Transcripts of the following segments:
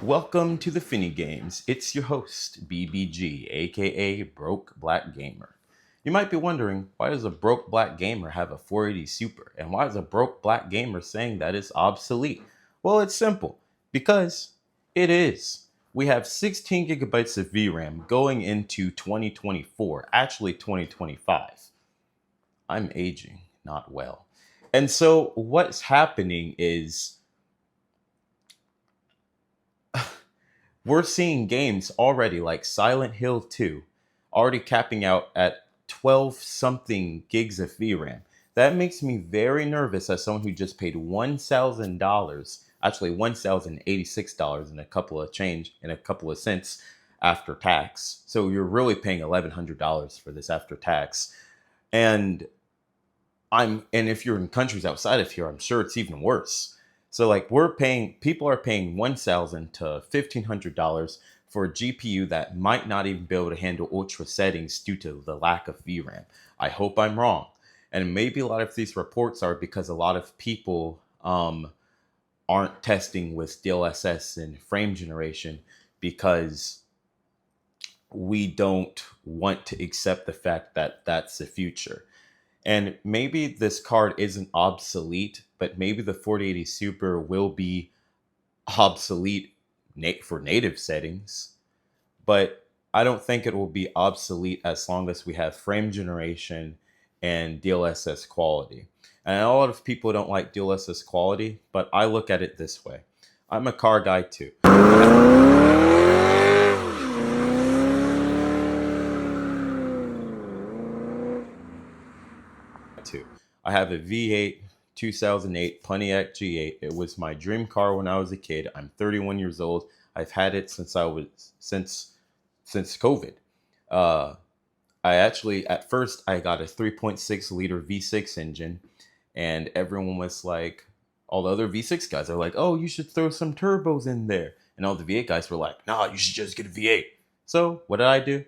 Welcome to the Finny Games. It's your host, BBG, aka Broke Black Gamer. You might be wondering, why does a Broke Black Gamer have a 480 Super? And why is a Broke Black Gamer saying that it's obsolete? Well, it's simple. Because it is. We have 16 gigabytes of VRAM going into 2024, actually 2025. I'm aging, not well. And so what's happening is we're seeing games already like Silent Hill 2 already capping out at 12 something gigs of VRAM. That makes me very nervous as someone who just paid $1,000, actually $1,086 and a couple of cents after tax. So you're really paying $1,100 for this after tax. And and if you're in countries outside of here, I'm sure it's even worse. So like people are paying $1,000 to $1,500 for a GPU that might not even be able to handle ultra settings due to the lack of VRAM. I hope I'm wrong. And maybe a lot of these reports are because a lot of people aren't testing with DLSS and frame generation because we don't want to accept the fact that that's the future. And maybe this card isn't obsolete, but maybe the 4080 Super will be obsolete for native settings. But I don't think it will be obsolete as long as we have frame generation and DLSS quality. And a lot of people don't like DLSS quality, but I look at it this way. I'm a car guy too. I have a V8 2008 Pontiac G8. It was my dream car when I was a kid. I'm 31 years old. I've had it since COVID. Uh, I actually at first I got a 3.6 liter V6 engine, and everyone was like, all the other V6 guys are like, "Oh, you should throw some turbos in there," and all the V8 guys were like, "Nah, you should just get a V8." So what did I do?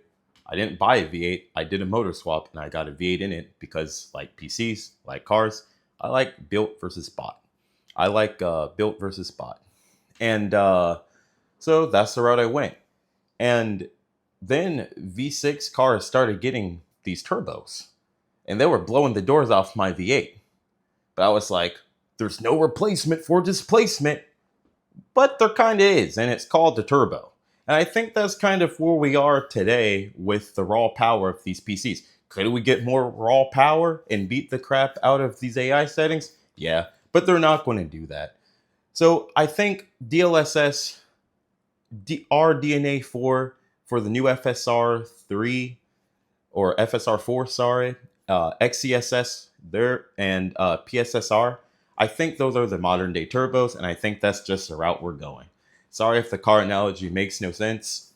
I didn't buy a V8. I did a motor swap and I got a V8 in it because, like PCs, like cars, I like built versus bought. I like built versus bought. And so that's the route I went. And then V6 cars started getting these turbos and they were blowing the doors off my V8. But I was like, there's no replacement for displacement. But there kind of is, and it's called the turbo. And I think that's kind of where we are today with the raw power of these PCs. Could we get more raw power and beat the crap out of these AI settings? Yeah, but they're not going to do that. So I think DLSS, RDNA4 for the new FSR 3 or FSR 4, sorry, XCSS there and PSSR. I think those are the modern day turbos, and I think that's just the route we're going. Sorry if the car analogy makes no sense,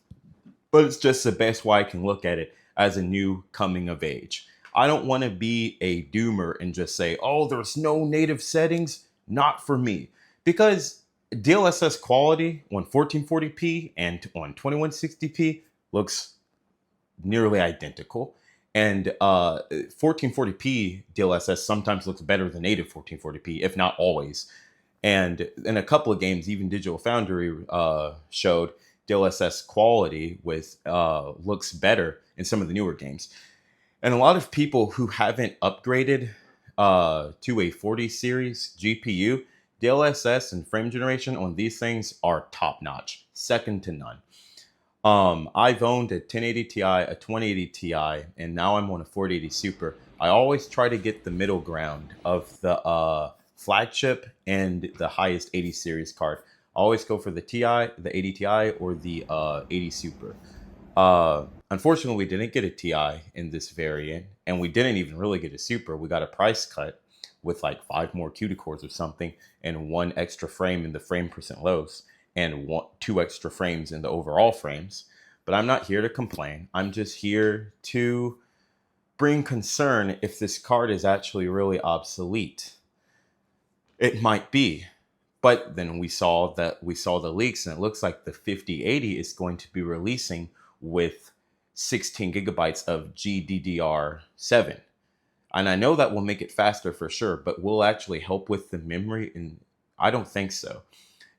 but it's just the best way I can look at it as a new coming of age. I don't want to be a doomer and just say, oh, there's no native settings. Not for me. Because DLSS quality on 1440p and on 2160p looks nearly identical. And 1440p DLSS sometimes looks better than native 1440p, if not always. And in a couple of games, even Digital Foundry showed DLSS quality with looks better in some of the newer games. And a lot of people who haven't upgraded to a 40 series GPU, DLSS and frame generation on these things are top notch, second to none. I've owned a 1080 Ti, a 2080 Ti, and now I'm on a 4080 Super. I always try to get the middle ground of the flagship and the highest 80 series card. I always go for the Ti, the 80 Ti, or the 80 Super. Unfortunately, we didn't get a Ti in this variant, and we didn't even really get a Super. We got a price cut with like 5 more CUDA cores or something, and 1 extra frame in the frame percent lows, and 2 extra frames in the overall frames. But I'm not here to complain. I'm just here to bring concern if this card is actually really obsolete. It might be, but then we saw the leaks, and it looks like the 5080 is going to be releasing with 16 gigabytes of GDDR7. And I know that will make it faster for sure, but will actually help with the memory? And I don't think so.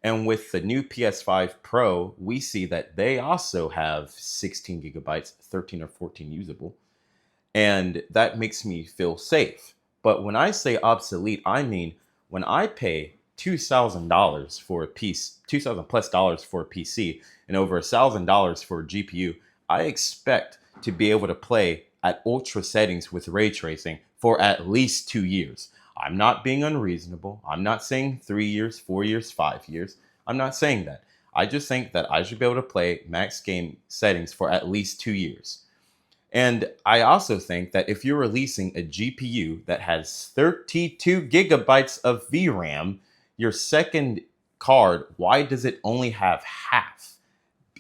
And with the new PS5 Pro, we see that they also have 16 gigabytes, 13 or 14 usable. And that makes me feel safe. But when I say obsolete, I mean when I pay $2,000 for a piece, $2,000+ for a PC, and over $1,000 for a GPU, I expect to be able to play at ultra settings with ray tracing for at least 2 years. I'm not being unreasonable. I'm not saying 3 years, 4 years, 5 years. I'm not saying that. I just think that I should be able to play max game settings for at least 2 years. And I also think that if you're releasing a GPU that has 32 gigabytes of VRAM, your second card, why does it only have half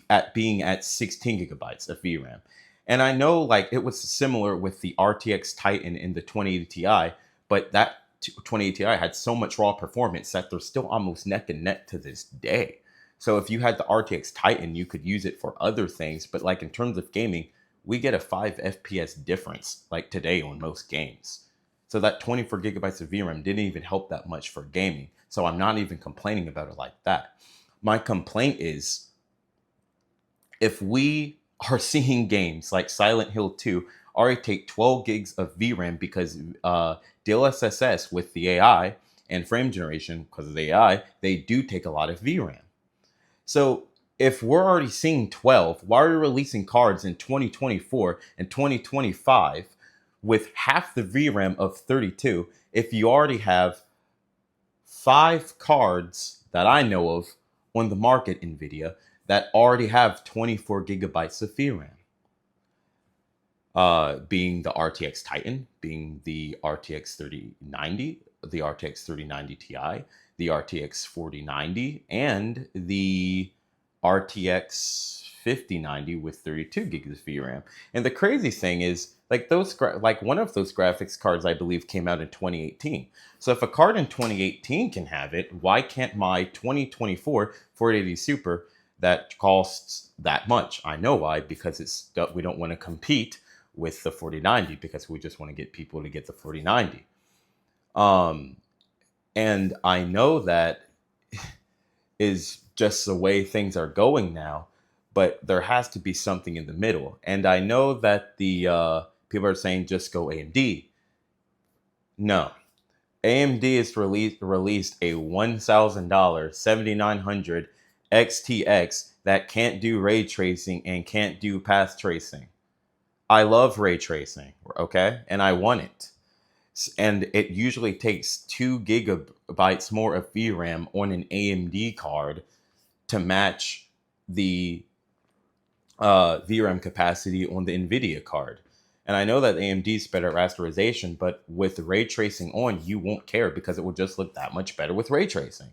at being at 16 gigabytes of VRAM? And I know like it was similar with the RTX Titan in the 2080 Ti, but that 2080 Ti had so much raw performance that they're still almost neck and neck to this day. So if you had the RTX Titan, you could use it for other things, but like in terms of gaming, we get a 5 FPS difference like today on most games. So that 24 gigabytes of VRAM didn't even help that much for gaming. So I'm not even complaining about it like that. My complaint is if we are seeing games like Silent Hill 2 already take 12 gigs of VRAM because DLSS with the AI and frame generation because of the AI, they do take a lot of VRAM. So if we're already seeing 12, why are we releasing cards in 2024 and 2025 with half the VRAM of 32 if you already have 5 cards that I know of on the market, NVIDIA, that already have 24 gigabytes of VRAM? Being the RTX Titan, being the RTX 3090, the RTX 3090 Ti, the RTX 4090, and the RTX 5090 with 32 gigs of VRAM. And the crazy thing is, like like one of those graphics cards, I believe, came out in 2018. So if a card in 2018 can have it, why can't my 2024 4080 Super that costs that much? I know why, because we don't want to compete with the 4090 because we just want to get people to get the 4090. And I know that is just the way things are going now, but there has to be something in the middle. And I know that the people are saying just go AMD. No, AMD has released a $1,000 7900 XTX that can't do ray tracing and can't do path tracing. I love ray tracing, okay, and I want it. And it usually takes 2 gigabytes more of VRAM on an AMD card to match the VRAM capacity on the NVIDIA card. And I know that AMD is better at rasterization, but with ray tracing on, you won't care because it will just look that much better with ray tracing.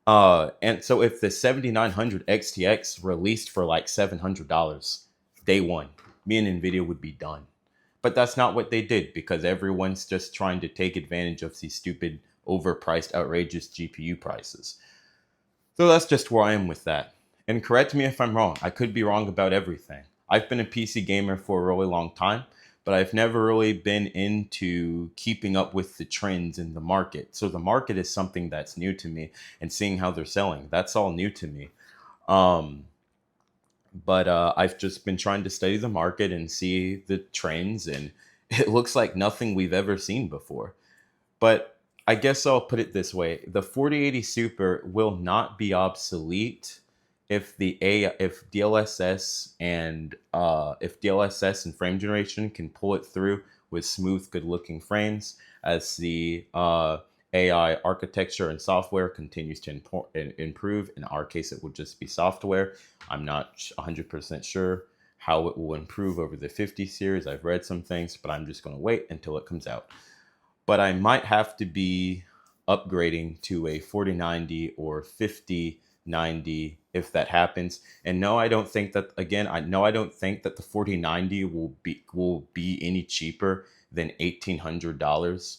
And so if the 7900 XTX released for like $700 day one, me and NVIDIA would be done. But that's not what they did because everyone's just trying to take advantage of these stupid, overpriced, outrageous GPU prices. So that's just where I am with that. And correct me if I'm wrong. I could be wrong about everything. I've been a PC gamer for a really long time, but I've never really been into keeping up with the trends in the market. So the market is something that's new to me, and seeing how they're selling, that's all new to me. But I've just been trying to study the market and see the trends, and it looks like nothing we've ever seen before. But I guess I'll put it this way: the 4080 Super will not be obsolete if if DLSS and frame generation can pull it through with smooth, good-looking frames as the AI architecture and software continues to improve. In our case, it would just be software. I'm not 100% sure how it will improve over the 50 series. I've read some things, but I'm just going to wait until it comes out. But I might have to be upgrading to a 4090 or 5090 if that happens. And no, I don't think that, again, I don't think that the 4090 will be any cheaper than $1,800.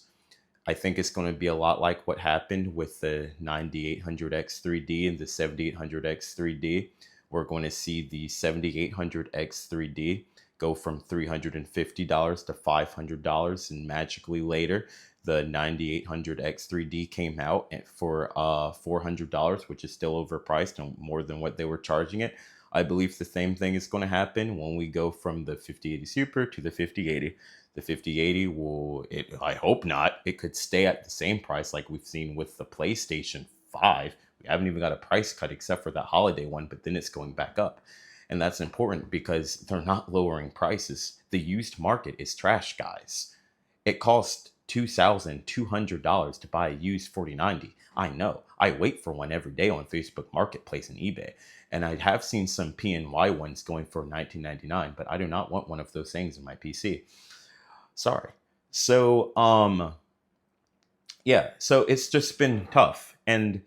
I think it's going to be a lot like what happened with the 9800X 3D and the 7800X 3D. We're going to see the 7800X 3D go from $350 to $500, and magically later, the 9800 X3D came out for $400, which is still overpriced and more than what they were charging it. I believe the same thing is going to happen when we go from the 5080 Super to the 5080. The 5080 I hope not, it could stay at the same price like we've seen with the PlayStation 5. We haven't even got a price cut except for that holiday one, but then it's going back up. And that's important because they're not lowering prices. The used market is trash, guys. It costs $2,200 to buy a used 4090. I know. I wait for one every day on Facebook Marketplace and eBay. And I have seen some PNY ones going for $19.99, but I do not want one of those things in my PC. Sorry. So, yeah, so it's just been tough. And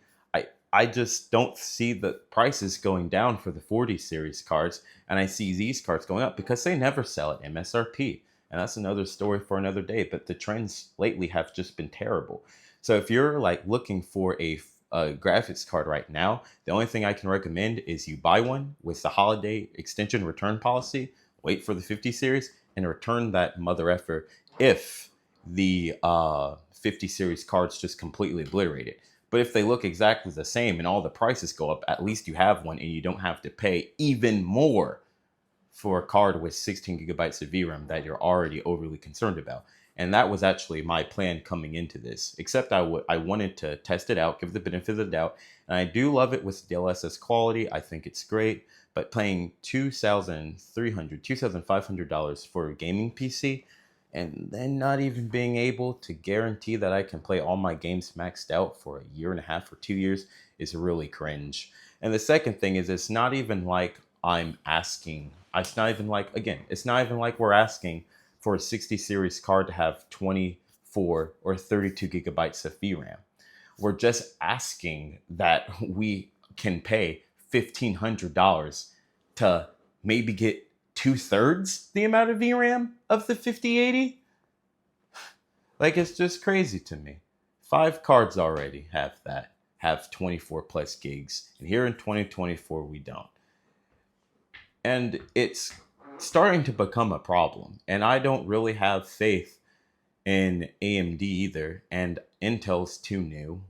I just don't see the prices going down for the 40 series cards. And I see these cards going up because they never sell at MSRP. And that's another story for another day. But the trends lately have just been terrible. So if you're like looking for a graphics card right now, the only thing I can recommend is you buy one with the holiday extension return policy, wait for the 50 series, and return that mother effer if the 50 series cards just completely obliterated. But if they look exactly the same and all the prices go up, at least you have one and you don't have to pay even more for a card with 16 gigabytes of VRAM that you're already overly concerned about. And that was actually my plan coming into this, except I wanted to test it out, give the benefit of the doubt. And I do love it with DLSS quality. I think it's great. But paying $2,500 for a gaming PC, and then not even being able to guarantee that I can play all my games maxed out for a year and a half or 2 years is really cringe. And the second thing is, it's not even like I'm asking. It's not even like we're asking for a 60 series card to have 24 or 32 gigabytes of VRAM. We're just asking that we can pay $1,500 to maybe get 2/3 the amount of VRAM of the 5080. Like, it's just crazy to me. 5 cards already have 24 plus gigs, and here in 2024 we don't. And it's starting to become a problem, and I don't really have faith in AMD either, and Intel's too new.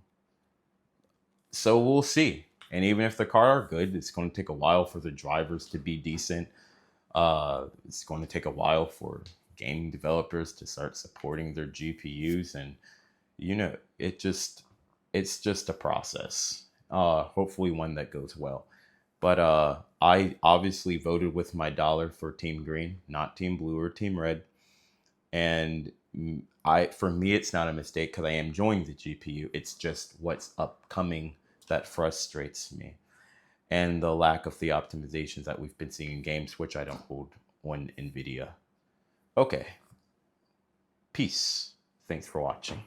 So we'll see. And even if the cards are good, it's going to take a while for the drivers to be decent. It's going to take a while for gaming developers to start supporting their GPUs, and it's just a process. Hopefully one that goes well. But I obviously voted with my dollar for Team Green, not Team Blue or Team Red. And for me, it's not a mistake because I am enjoying the GPU. It's just what's upcoming that frustrates me, and the lack of the optimizations that we've been seeing in games, which I don't hold on NVIDIA. Okay. Peace. Thanks for watching.